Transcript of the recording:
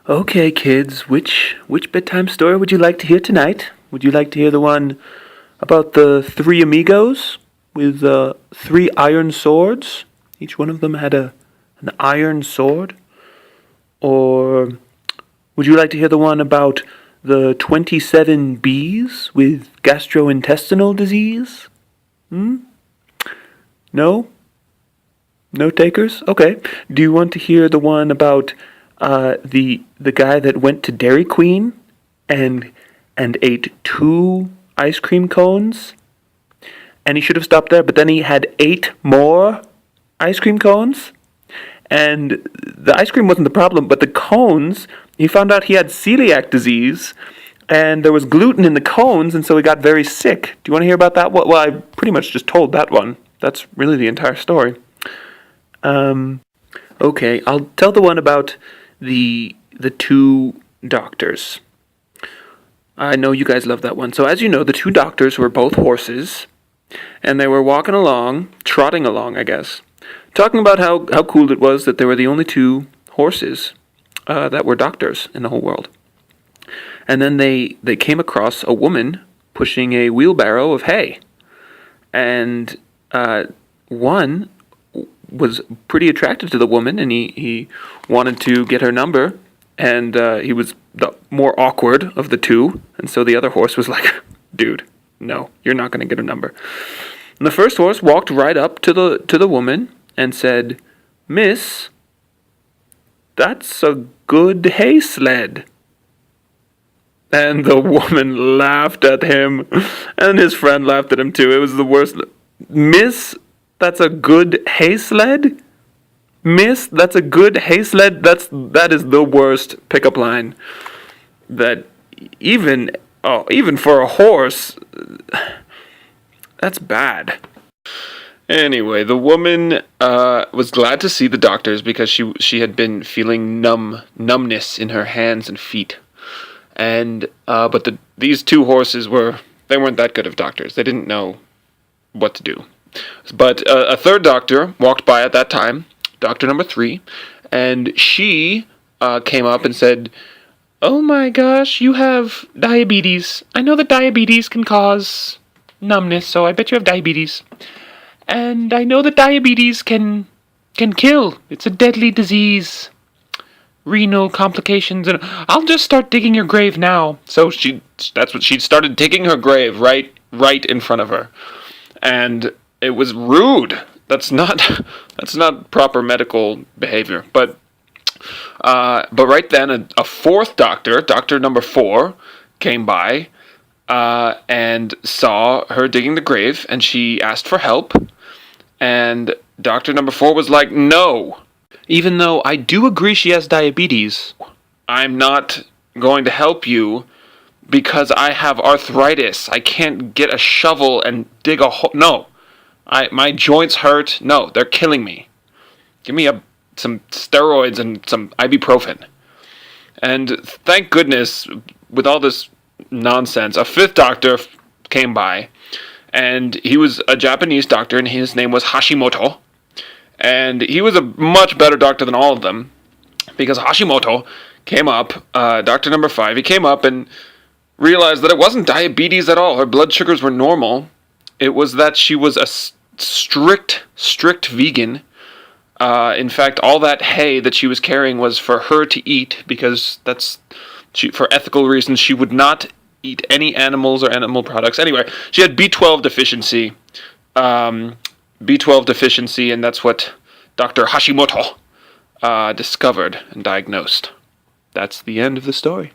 Okay, kids, which bedtime story would you like to hear tonight? Would you like to hear the one about the three amigos with three iron swords? Each one of them had an iron sword? Or would you like to hear the one about the 27 bees with gastrointestinal disease? No? No takers? Okay. Do you want to hear the one about the guy that went to Dairy Queen and ate two ice cream cones? And he should have stopped there, but then he had 8 more ice cream cones? And the ice cream wasn't the problem, but the cones, he found out he had celiac disease, and there was gluten in the cones, and so he got very sick. Do you want to hear about that? Well, I pretty much just told that one. That's really the entire story. Okay, I'll tell the one about the two doctors. I know you guys love that one. So as you know, the two doctors were both horses, and they were walking along, trotting along, I guess, talking about how cool it was that they were the only two horses that were doctors in the whole world. And then they came across a woman pushing a wheelbarrow of hay. And one was pretty attracted to the woman, and he wanted to get her number, and he was the more awkward of the two, and so the other horse was like, dude, no, you're not going to get her number. And the first horse walked right up to the woman and said, "Miss, that's a good hay sled." And the woman laughed at him, and his friend laughed at him too. It was the worst. "Miss, that's a good hay sled? Miss, that's a good hay sled?" That is the worst pickup line. That even for a horse, that's bad. Anyway, the woman was glad to see the doctors because she had been feeling numbness in her hands and feet. And but these two horses they weren't that good of doctors. They didn't know what to do. But a third doctor walked by at that time, doctor number 3, and she came up and said, "Oh my gosh, you have diabetes. I know that diabetes can cause numbness, so I bet you have diabetes. And I know that diabetes can kill. It's a deadly disease. Renal complications, and I'll just start digging your grave now." So she started digging her grave right in front of her. And it was rude. That's not proper medical behavior. But right then a fourth doctor, doctor number 4, came by and saw her digging the grave, and she asked for help. And doctor number 4 was like, "No. Even though I do agree she has diabetes, I'm not going to help you because I have arthritis. I can't get a shovel and dig a hole. No. My joints hurt. No, they're killing me. Give me some steroids and some ibuprofen." And thank goodness, with all this nonsense, a fifth doctor came by, and he was a Japanese doctor, and his name was Hashimoto. And he was a much better doctor than all of them, because Hashimoto came up, doctor number 5, he came up and realized that it wasn't diabetes at all. Her blood sugars were normal. It was that she was a strict vegan. In fact, all that hay that she was carrying was for her to eat, because for ethical reasons, she would not eat any animals or animal products. Anyway, she had B12 deficiency. And that's what Dr. Hashimoto discovered and diagnosed. That's the end of the story.